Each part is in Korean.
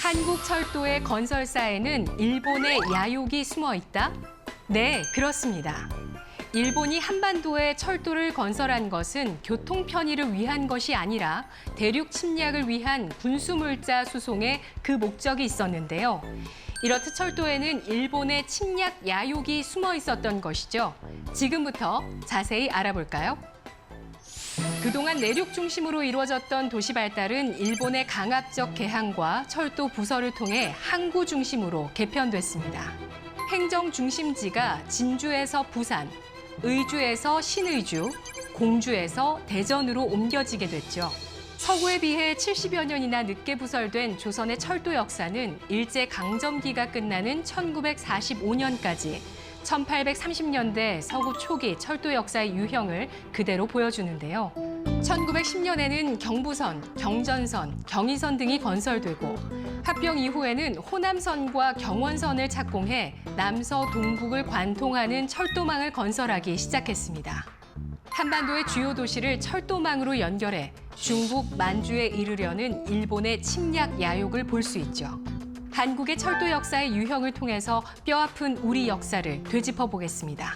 한국 철도의 건설사에는 일본의 야욕이 숨어 있다? 네, 그렇습니다. 일본이 한반도에 철도를 건설한 것은 교통 편의를 위한 것이 아니라 대륙 침략을 위한 군수물자 수송에 그 목적이 있었는데요. 이렇듯 철도에는 일본의 침략 야욕이 숨어 있었던 것이죠. 지금부터 자세히 알아볼까요? 그동안 내륙 중심으로 이루어졌던 도시 발달은 일본의 강압적 개항과 철도 부설을 통해 항구 중심으로 개편됐습니다. 행정 중심지가 진주에서 부산, 의주에서 신의주, 공주에서 대전으로 옮겨지게 됐죠. 서구에 비해 70여 년이나 늦게 부설된 조선의 철도 역사는 일제강점기가 끝나는 1945년까지 1830년대 서구 초기 철도 역사의 유형을 그대로 보여주는데요. 1910년에는 경부선, 경전선, 경의선 등이 건설되고 합병 이후에는 호남선과 경원선을 착공해 남서 동북을 관통하는 철도망을 건설하기 시작했습니다. 한반도의 주요 도시를 철도망으로 연결해 중국 만주에 이르려는 일본의 침략 야욕을 볼 수 있죠. 한국의 철도 역사의 유형을 통해서 뼈아픈 우리 역사를 되짚어 보겠습니다.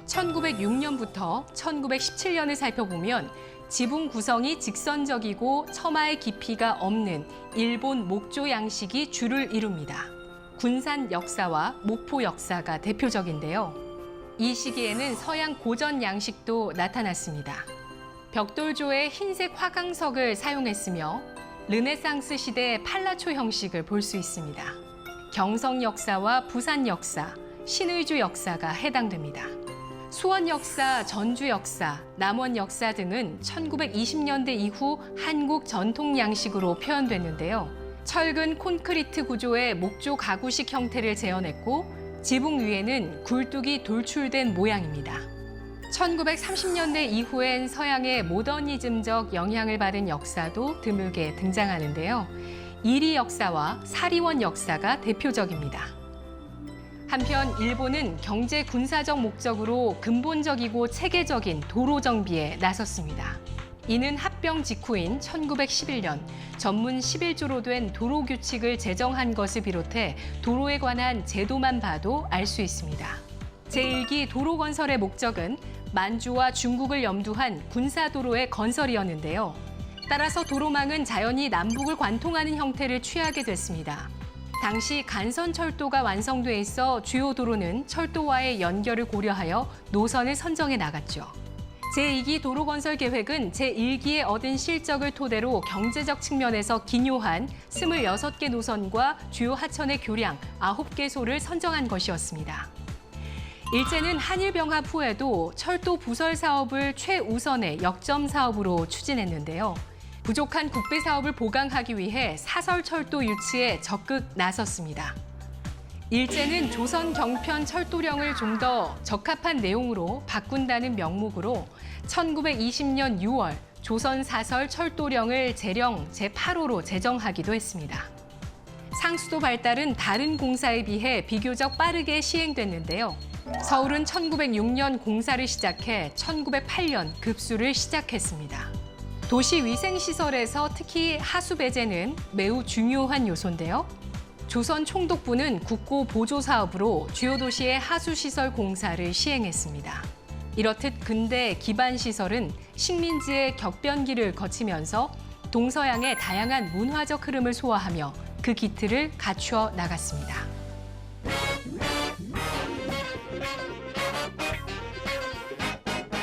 1906년부터 1917년을 살펴보면 지붕 구성이 직선적이고 처마의 깊이가 없는 일본 목조 양식이 주를 이룹니다. 군산 역사와 목포 역사가 대표적인데요. 이 시기에는 서양 고전 양식도 나타났습니다. 벽돌조의 흰색 화강석을 사용했으며 르네상스 시대의 팔라초 형식을 볼 수 있습니다. 경성 역사와 부산 역사, 신의주 역사가 해당됩니다. 수원 역사, 전주 역사, 남원 역사 등은 1920년대 이후 한국 전통 양식으로 표현됐는데요. 철근 콘크리트 구조의 목조 가구식 형태를 재현했고 지붕 위에는 굴뚝이 돌출된 모양입니다. 1930년대 이후엔 서양의 모더니즘적 영향을 받은 역사도 드물게 등장하는데요. 이리 역사와 사리원 역사가 대표적입니다. 한편 일본은 경제 군사적 목적으로 근본적이고 체계적인 도로 정비에 나섰습니다. 이는 합병 직후인 1911년 전문 11조로 된 도로 규칙을 제정한 것을 비롯해 도로에 관한 제도만 봐도 알 수 있습니다. 제1기 도로 건설의 목적은 만주와 중국을 염두한 군사도로의 건설이었는데요. 따라서 도로망은 자연히 남북을 관통하는 형태를 취하게 됐습니다. 당시 간선철도가 완성돼 있어 주요 도로는 철도와의 연결을 고려하여 노선을 선정해 나갔죠. 제2기 도로 건설 계획은 제1기에 얻은 실적을 토대로 경제적 측면에서 기묘한 26개 노선과 주요 하천의 교량 9개소를 선정한 것이었습니다. 일제는 한일 병합 후에도 철도 부설 사업을 최우선의 역점 사업으로 추진했는데요. 부족한 국비 사업을 보강하기 위해 사설철도 유치에 적극 나섰습니다. 일제는 조선 경편 철도령을 좀 더 적합한 내용으로 바꾼다는 명목으로 1920년 6월 조선 사설 철도령을 제령 제8호로 제정하기도 했습니다. 상수도 발달은 다른 공사에 비해 비교적 빠르게 시행됐는데요. 서울은 1906년 공사를 시작해 1908년 급수를 시작했습니다. 도시 위생시설에서 특히 하수 배제는 매우 중요한 요소인데요. 조선 총독부는 국고 보조 사업으로 주요 도시의 하수시설 공사를 시행했습니다. 이렇듯 근대 기반 시설은 식민지의 격변기를 거치면서 동서양의 다양한 문화적 흐름을 소화하며 그 기틀을 갖추어 나갔습니다.